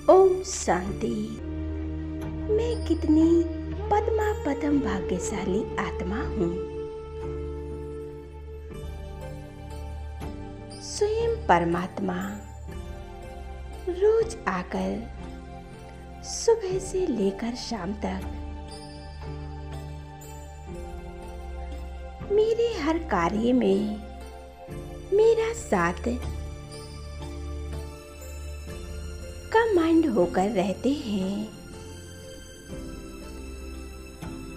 ओम शांति। मैं कितनी पद्मा पदम भाग्यशाली आत्मा हूँ। स्वयं परमात्मा रोज आकर सुबह से लेकर शाम तक मेरे हर कार्य में मेरा साथ कमांड होकर रहते हैं।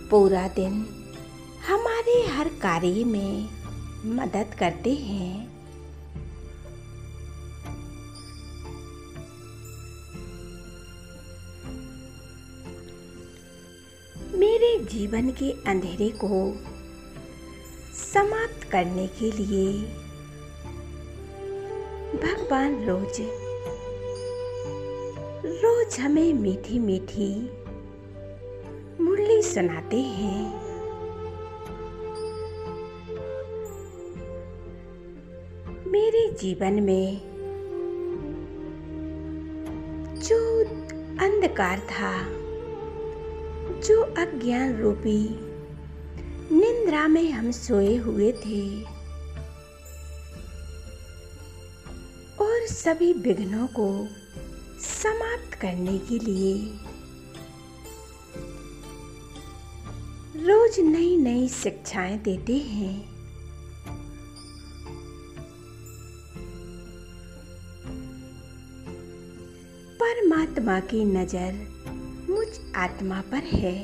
पूरा दिन हमारे हर कार्य में मदद करते हैं। मेरे जीवन के अंधेरे को समाप्त करने के लिए भगवान रोज हमें मीठी मीठी मुरली सुनाते हैं। मेरे जीवन में जो अंधकार था, जो अज्ञान रूपी निद्रा में हम सोए हुए थे और सभी विघ्नों को समाप्त करने के लिए रोज नई नई शिक्षाएं देते हैं। परमात्मा की नजर मुझ आत्मा पर है।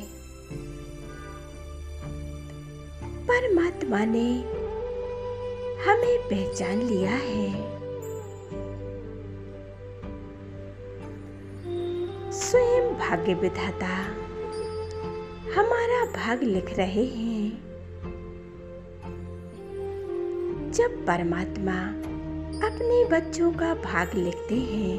परमात्मा ने हमें पहचान लिया है। स्वयं भाग्य विधाता हमारा भाग लिख रहे हैं। जब परमात्मा अपने बच्चों का भाग लिखते हैं,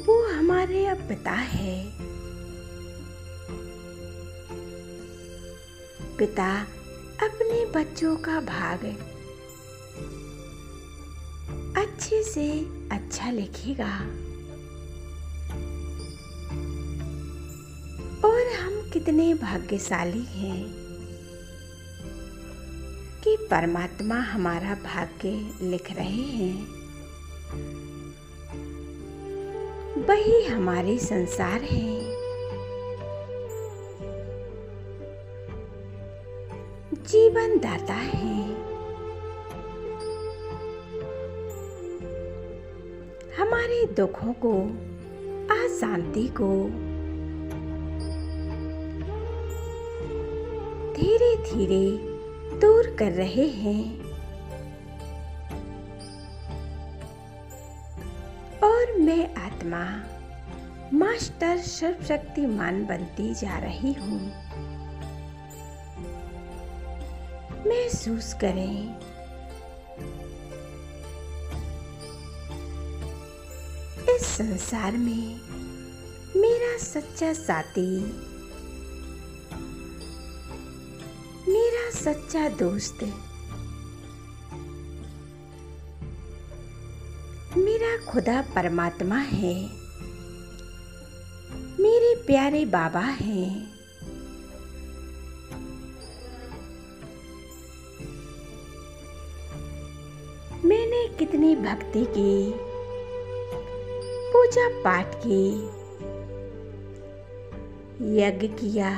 वो हमारे अब पिता है। पिता अपने बच्चों का भाग अच्छे से अच्छा लिखेगा और हम कितने भाग्यशाली हैं कि परमात्मा हमारा भाग्य लिख रहे हैं। वही हमारे संसार है। जीवन दाता है। हमारे दुखों को, अशांति को धीरे धीरे दूर कर रहे हैं और मैं आत्मा मास्टर सर्वशक्तिमान बनती जा रही हूँ। महसूस करें, इस संसार में मेरा सच्चा साथी, मेरा सच्चा दोस्त, मेरा खुदा परमात्मा है। मेरे प्यारे बाबा हैं। मैंने कितनी भक्ति की, पूजा पाठ की, यज्ञ किया,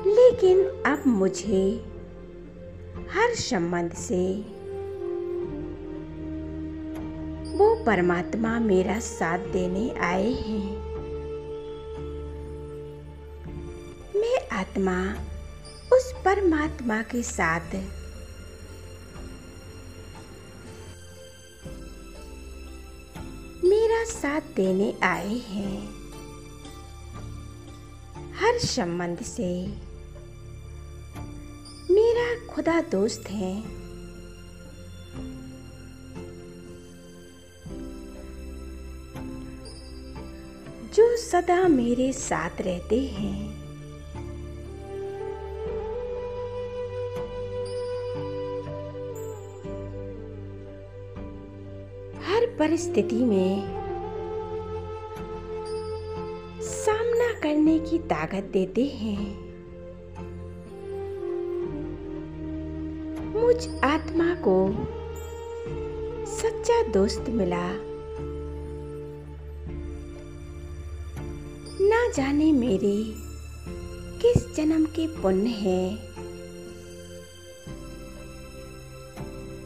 लेकिन अब मुझे हर संबंध से वो परमात्मा मेरा साथ देने आए हैं। मैं आत्मा उस परमात्मा के साथ मेरा साथ देने आए हैं। हर संबंध से मेरा खुदा दोस्त है। जो सदा मेरे साथ रहते हैं। हर परिस्थिति में सामना करने की ताकत देते हैं। मुझ आत्मा को सच्चा दोस्त मिला। ना जाने मेरे किस जन्म के पुण्य हैं,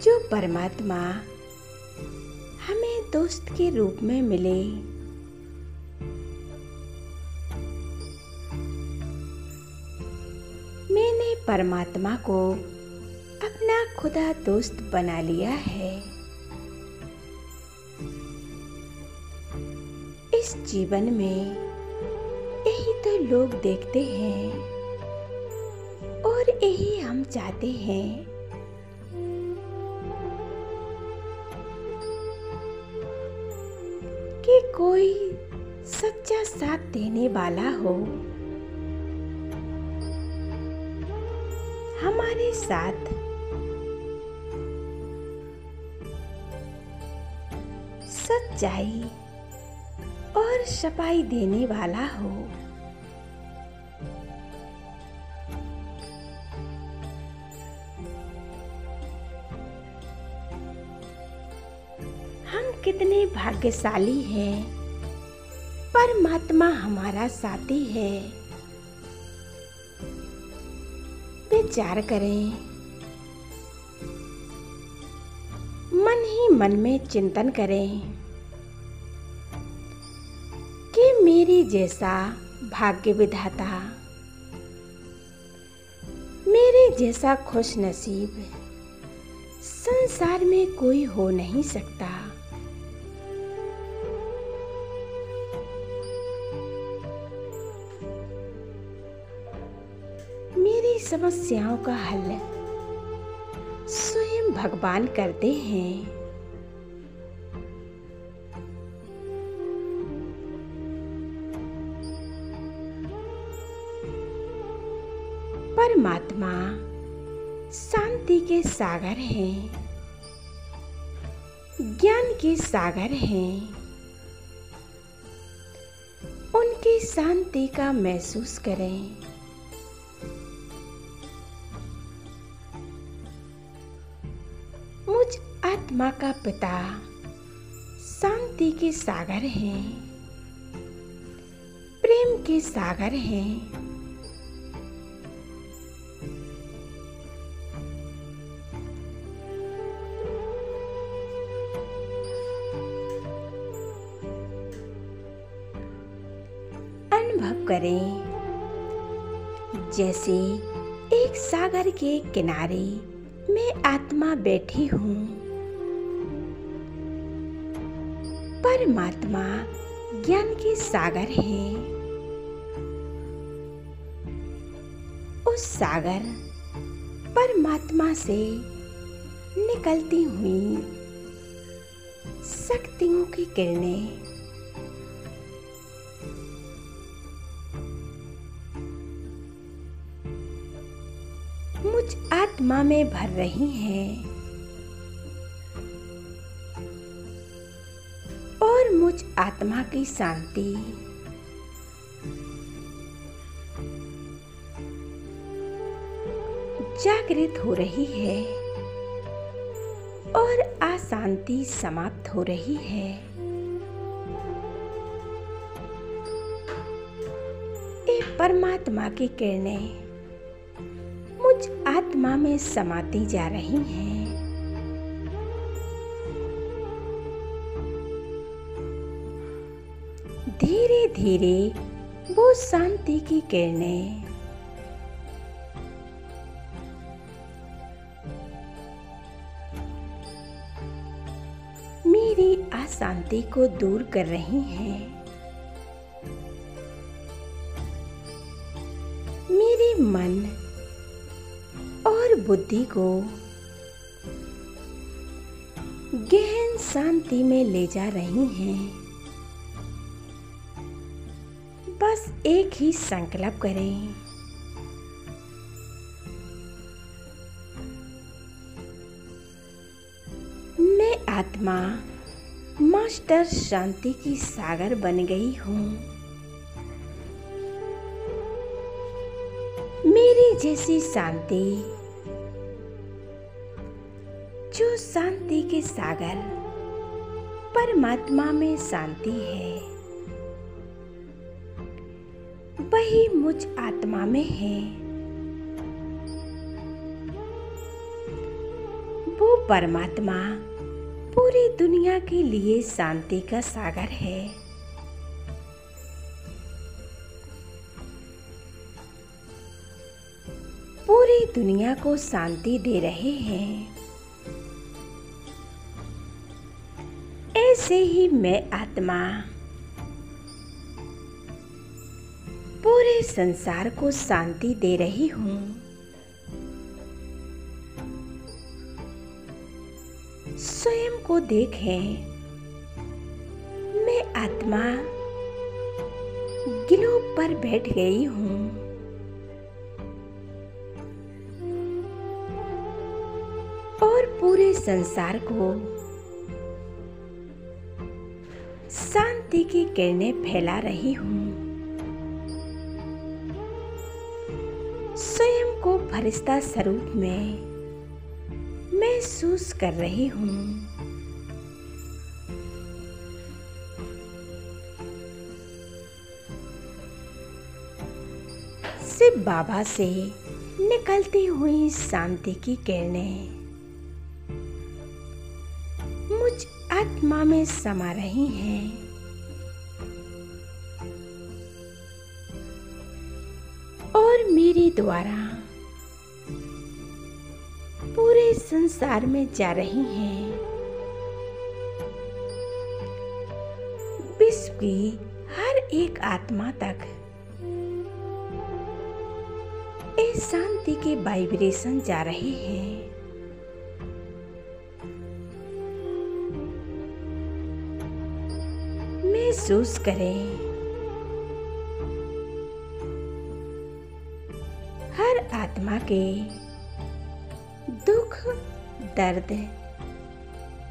जो परमात्मा हमें दोस्त के रूप में मिले। मैंने परमात्मा को अपना खुदा दोस्त बना लिया है। इस जीवन में यही तो लोग देखते हैं और यही हम चाहते हैं कि कोई सच्चा साथ देने वाला हो, हमारे साथ सच्चाई और सफाई देने वाला हो। हम कितने भाग्यशाली हैं, परमात्मा हमारा साथी है। विचार करें, मन ही मन में चिंतन करें कि मेरे जैसा भाग्य विधाता, मेरे जैसा खुश नसीब संसार में कोई हो नहीं सकता। मेरी समस्याओं का हल स्वयं भगवान करते हैं। परमात्मा शांति के सागर हैं, ज्ञान के सागर हैं। उनकी शांति का महसूस करें। मुझ आत्मा का पिता शांति के सागर हैं, प्रेम के सागर हैं। अनुभव करें जैसे एक सागर के किनारे मैं आत्मा बैठी हूँ। परमात्मा ज्ञान के सागर हैं। उस सागर परमात्मा से निकलती हुई शक्तियों की किरणें मुझ आत्मा में भर रही हैं और मुझ आत्मा की शांति जागृत हो रही है और अशांति समाप्त हो रही है। ये परमात्मा की किरणें मुझ आत्मा में समाती जा रही हैं। धीरे धीरे वो शांति की किरणें मेरी अशांति को दूर कर रही हैं। मेरे मन और बुद्धि को गहन शांति में ले जा रही हैं। बस एक ही संकल्प करें, मैं आत्मा मास्टर शांति की सागर बन गई हूँ। मेरी जैसी शांति, जो शांति के सागर परमात्मा में शांति है, वही मुझ आत्मा में है। वो परमात्मा पूरी दुनिया के लिए शांति का सागर है। पूरी दुनिया को शांति दे रहे हैं। ऐसे ही मैं आत्मा पूरे संसार को शांति दे रही हूँ। स्वयं को देखें, मैं आत्मा गिलों पर बैठ गई हूँ। और पूरे संसार को शांति की किरणें फैला रही हूँ। स्वयं को फरिश्ता स्वरूप में महसूस कर रही हूँ। शिव बाबा से निकलती हुई शांति की किरणें मुझ आत्मा में समा रही हैं। और मेरे द्वारा पूरे संसार में जा रही हैं। विश्व की हर एक आत्मा तक इस शांति के वाइब्रेशन जा रहे हैं। महसूस करें, हर आत्मा के दुख दर्द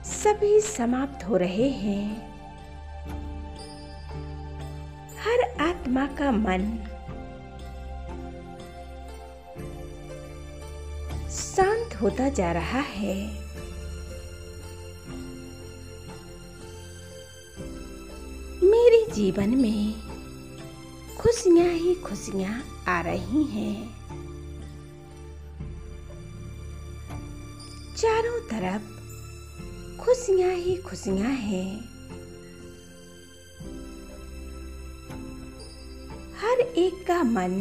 सभी समाप्त हो रहे हैं। हर आत्मा का मन शांत होता जा रहा है। मेरे जीवन में खुशियां ही खुशियां आ रही हैं। चारों तरफ खुशियां ही खुशियां हैं। हर एक का मन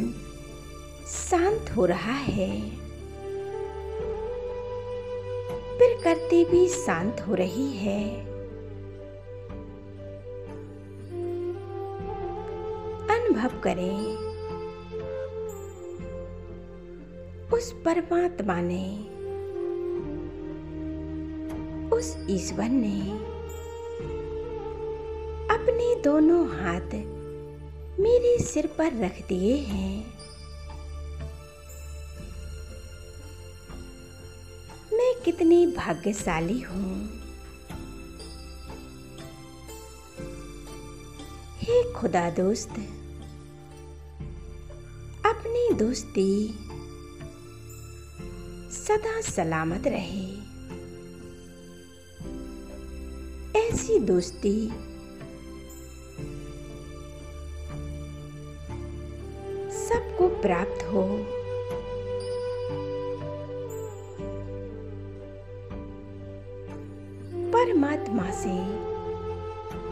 शांत हो रहा है। प्रकृति भी शांत हो रही है। अनुभव करें, उस परमात्मा ने, उस ईश्वर ने अपने दोनों हाथ मेरे सिर पर रख दिए हैं। मैं कितनी भाग्यशाली हूँ। हे खुदा दोस्त, अपनी दोस्ती सदा सलामत रहे। ऐसी दोस्ती सबको प्राप्त हो। परमात्मा से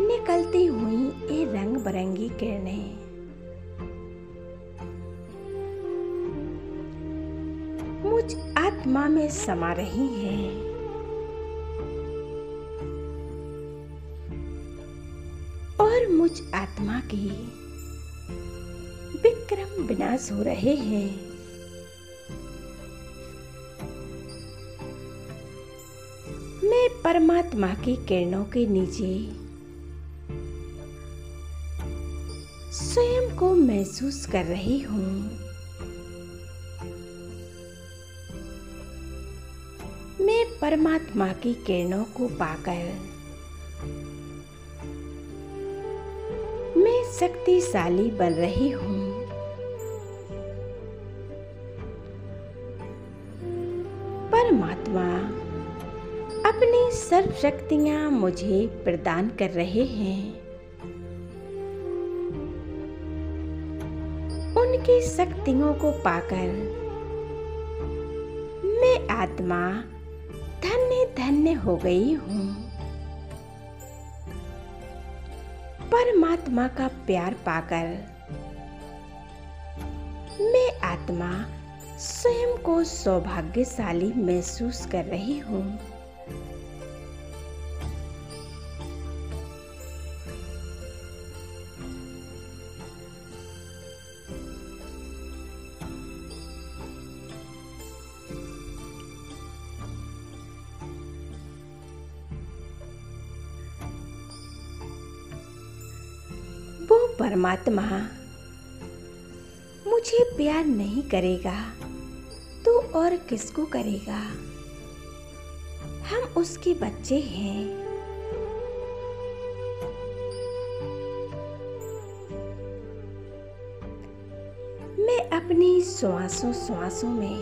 निकलती हुई ये रंग बिरंगी किरणें मुझ आत्मा में समा रही हैं। और मुझ आत्मा की विक्रम विनाश हो रहे हैं। मैं परमात्मा की किरणों के नीचे स्वयं को महसूस कर रही हूँ। मैं परमात्मा की किरणों को पाकर शक्तिशाली बन रही हूँ। परमात्मा अपनी सर्व शक्तियाँ मुझे प्रदान कर रहे हैं। उनकी शक्तियों को पाकर मैं आत्मा धन्य धन्य हो गई हूँ। परमात्मा का प्यार पाकर मैं आत्मा स्वयं को सौभाग्यशाली महसूस कर रही हूँ। वो परमात्मा मुझे प्यार नहीं करेगा तो और किसको करेगा? हम उसके बच्चे हैं। मैं अपनी श्वासों श्वासों में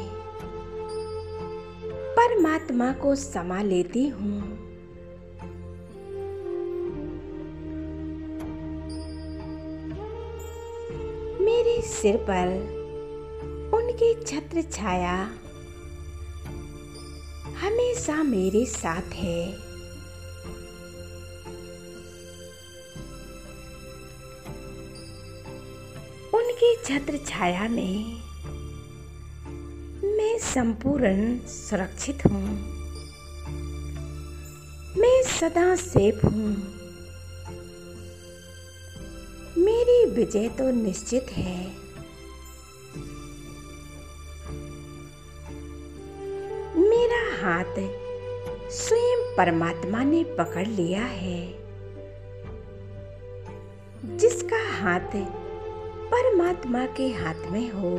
परमात्मा को समा लेती हूँ। मेरे सिर पर उनकी छत्र छाया हमेशा मेरे साथ है। उनकी छत्र छाया में मैं संपूर्ण सुरक्षित हूँ। मैं सदा सेफ हूँ। मेरी विजय तो निश्चित है। मेरा हाथ स्वयं परमात्मा ने पकड़ लिया है। जिसका हाथ परमात्मा के हाथ में हो,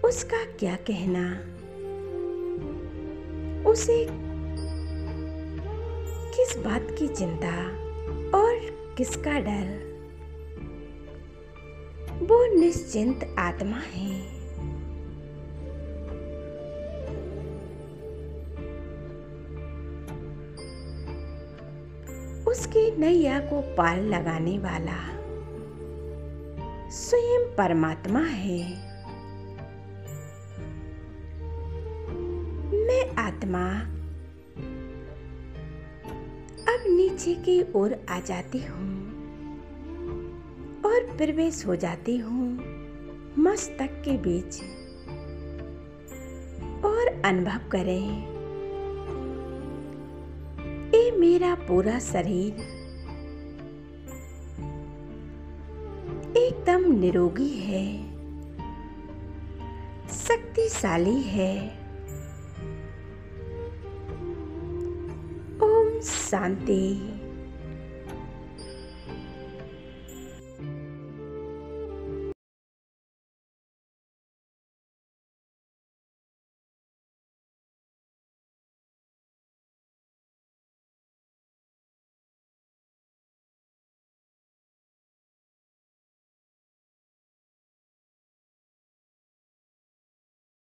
उसका क्या कहना, उसे किस बात की चिंता और किसका डर? वो निश्चिंत आत्मा है। उसकी नैया को पार लगाने वाला स्वयं परमात्मा है। मैं आत्मा अब नीचे की ओर आ जाती हूँ और प्रवेश हो जाती हूँ मस्तक के बीच। और अनुभव करें, ये मेरा पूरा शरीर एकदम निरोगी है, शक्तिशाली है। ओम शांति।